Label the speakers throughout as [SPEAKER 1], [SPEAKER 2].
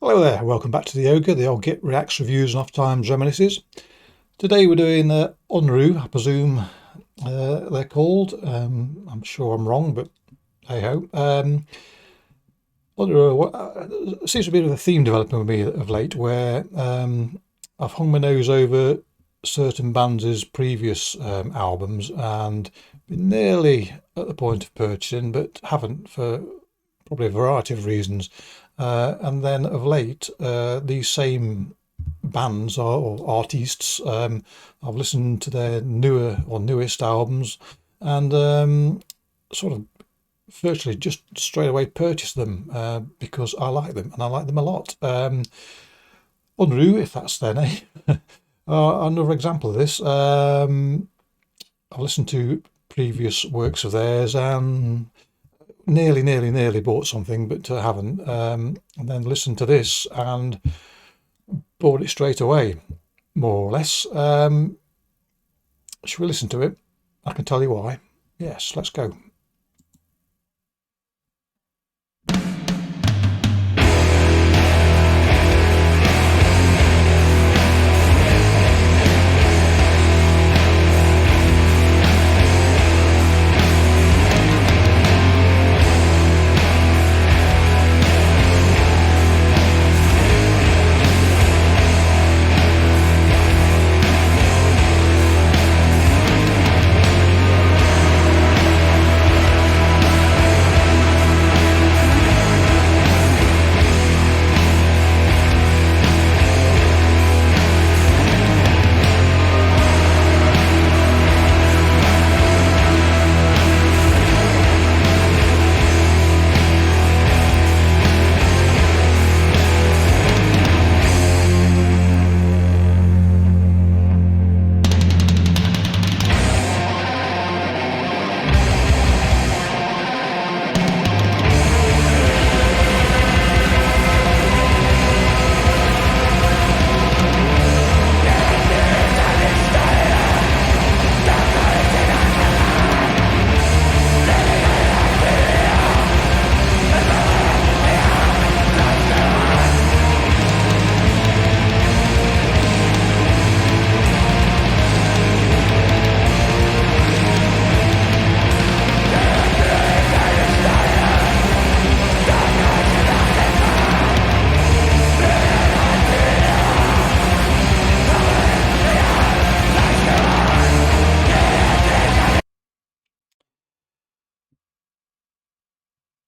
[SPEAKER 1] Hello there, welcome back to the Ogre, the old Git Reacts, Reviews and Off-Times Reminiscences. Today we're doing UNRU, I presume they're called. I'm sure I'm wrong, but hey ho. UNRU seems to be a bit of a theme developing with me of late, where I've hung my nose over certain bands' previous albums and been nearly at the point of purchasing, but haven't for probably a variety of reasons. And then of late, these same bands or artists, I've listened to their newer or newest albums and sort of virtually just straight away purchased them because I like them and I like them a lot. UNRU, if that's their name, another example of this. I've listened to previous works of theirs and nearly bought something, but haven't. And then listened to this and bought it straight away, more or less. Should we listen to it? I can tell you why. Yes, let's go.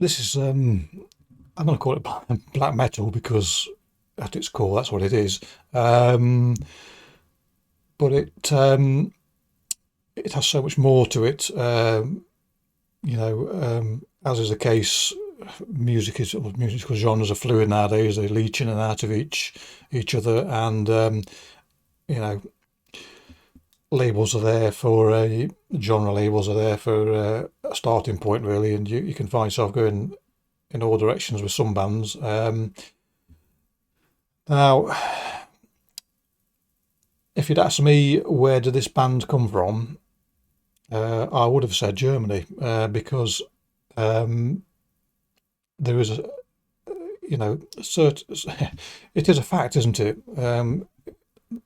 [SPEAKER 1] This is I'm going to call it black metal because at its core that's what it is. But it has so much more to it. As is the case, musical genres are fluid nowadays. They leech in and out of each other, and you know, labels are there for genre labels are there for a starting point, really, and you can find yourself going in all directions with some bands. Now, if you'd asked me where did this band come from, I would have said Germany, because there is it is a fact, isn't it?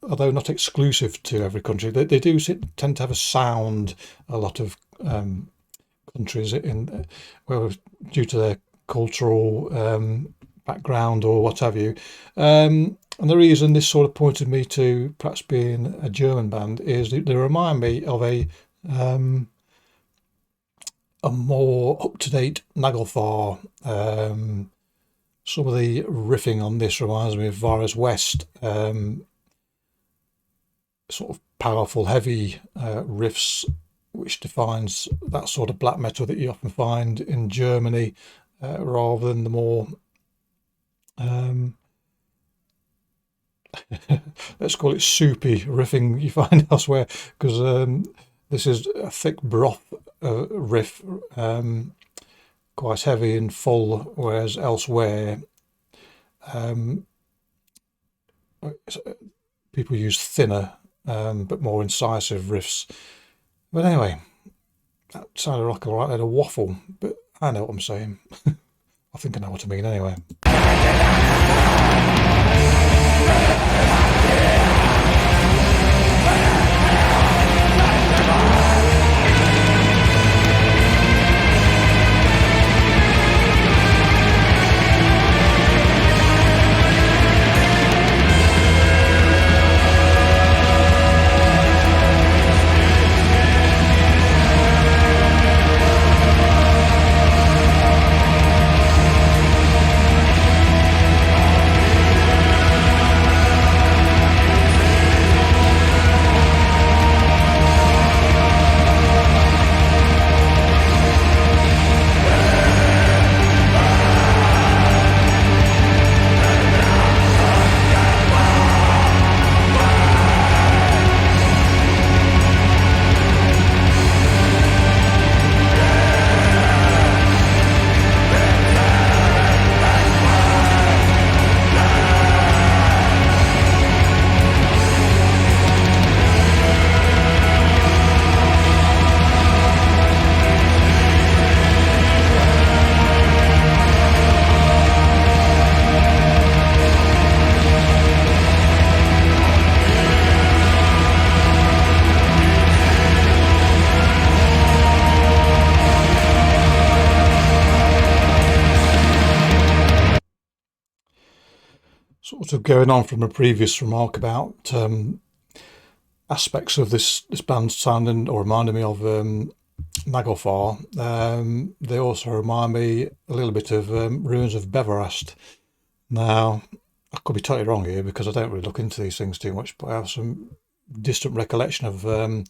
[SPEAKER 1] Although not exclusive to every country, they do tend to have a sound. A lot of countries due to their cultural background or what have you. And the reason this sort of pointed me to perhaps being a German band is they remind me of a more up-to-date Nagelfar. Some of the riffing on this reminds me of Virus West. Sort of powerful, heavy riffs, which defines that sort of black metal that you often find in Germany, rather than the more let's call it soupy riffing you find elsewhere, because this is a thick broth riff, quite heavy and full, whereas elsewhere people use thinner but more incisive riffs. But anyway, that sounded like a right little waffle, but I know what I'm saying. I think I know what I mean anyway. Sort of going on from a previous remark about aspects of this band sounding or reminding me of Naglfar. They also remind me a little bit of Ruins of Beverast. Now, I could be totally wrong here because I don't really look into these things too much, but I have some distant recollection of the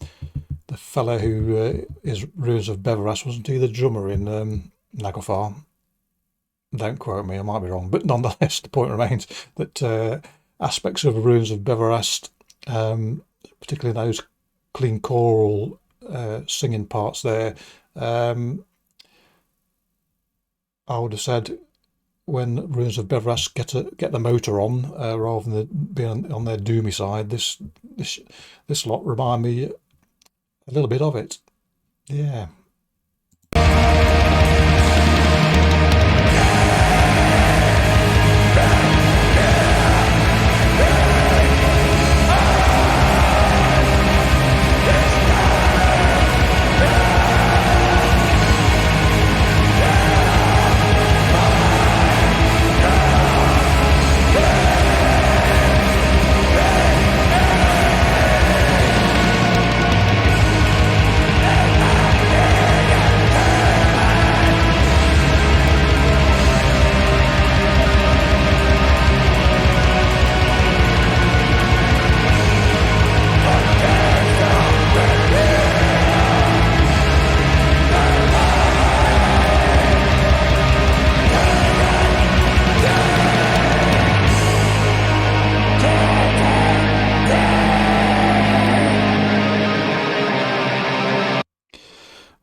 [SPEAKER 1] fellow who is Ruins of Beverast. Wasn't he the drummer in Naglfar? Don't quote me, I might be wrong, but nonetheless, the point remains that aspects of Ruins of Beverast, particularly those clean choral singing parts there, I would have said when Ruins of Beverast get the motor on rather than being on their doomy side, this lot remind me a little bit of it. Yeah.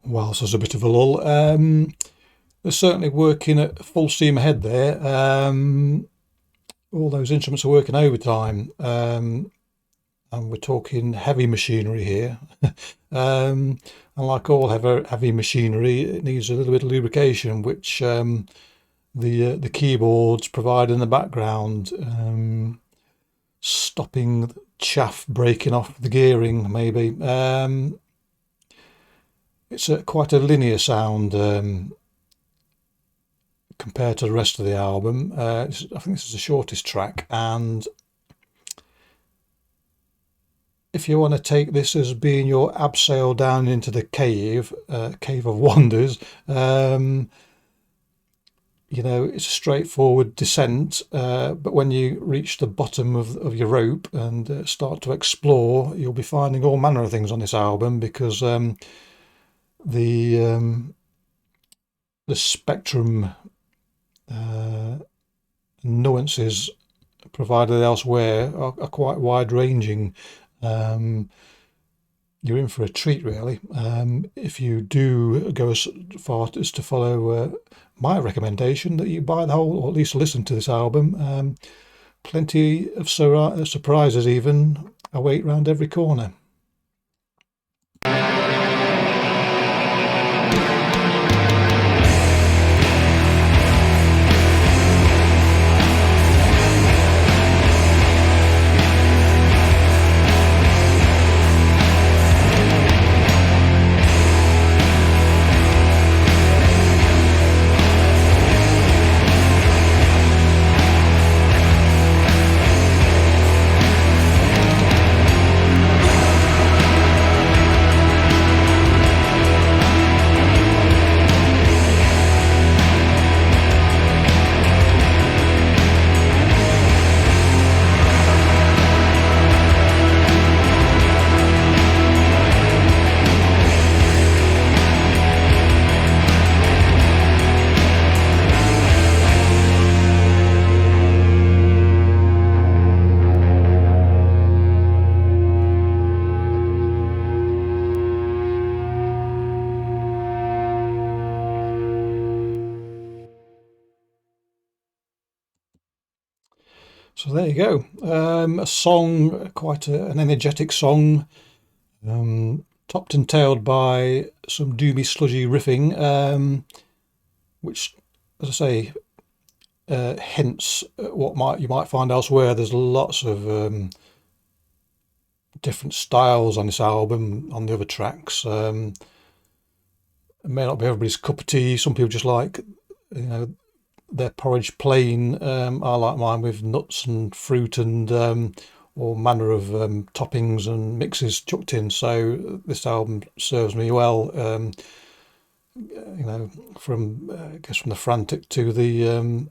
[SPEAKER 1] Whilst there's a bit of a lull, they're certainly working at full steam ahead there. All those instruments are working overtime, and we're talking heavy machinery here. And like all heavy machinery, it needs a little bit of lubrication, which the keyboards provide in the background, stopping chaff breaking off the gearing, maybe. It's quite a linear sound compared to the rest of the album. I think this is the shortest track, and if you want to take this as being your abseil down into the cave of wonders, you know, it's a straightforward descent, but when you reach the bottom of your rope and start to explore, you'll be finding all manner of things on this album, because the spectrum nuances provided elsewhere are quite wide-ranging. You're in for a treat, really, if you do go as far as to follow my recommendation that you buy the whole, or at least listen to this album. Plenty of surprises even await round every corner. So there you go. A song, quite an energetic song, topped and tailed by some doomy, sludgy riffing, which, as I say, hints at what you might find elsewhere. There's lots of different styles on this album, on the other tracks. It may not be everybody's cup of tea. Some people just like, their porridge plain. I like mine with nuts and fruit and all manner of toppings and mixes chucked in. So this album serves me well. From I guess from the frantic to the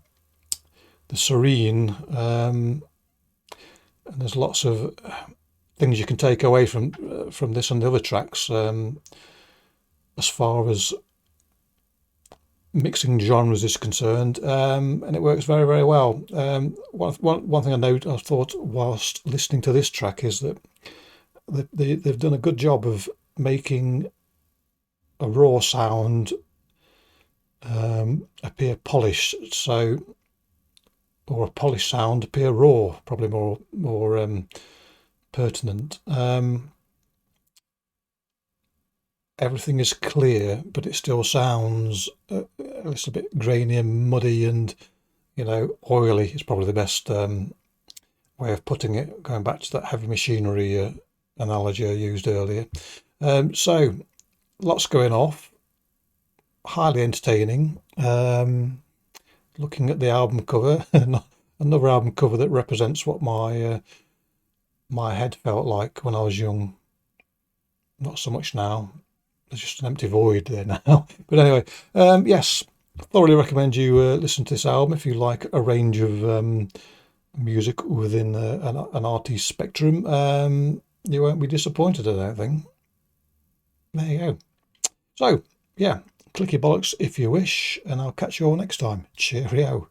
[SPEAKER 1] serene, and there's lots of things you can take away from this and the other tracks, as far as mixing genres is concerned, and it works very, very well. One thing I thought whilst listening to this track is that they've done a good job of making a raw sound appear polished, or a polished sound appear raw, probably more pertinent. Everything is clear, but it still sounds a little bit grainy and muddy and, oily is probably the best way of putting it, going back to that heavy machinery analogy I used earlier. So, lots going off, highly entertaining. Looking at the album cover, another album cover that represents what my head felt like when I was young. Not so much now. There's just an empty void there now. But anyway, yes, I thoroughly recommend you listen to this album if you like a range of music within an artist spectrum. You won't be disappointed, I don't think. There you go. So, yeah, click your bollocks if you wish, and I'll catch you all next time. Cheerio.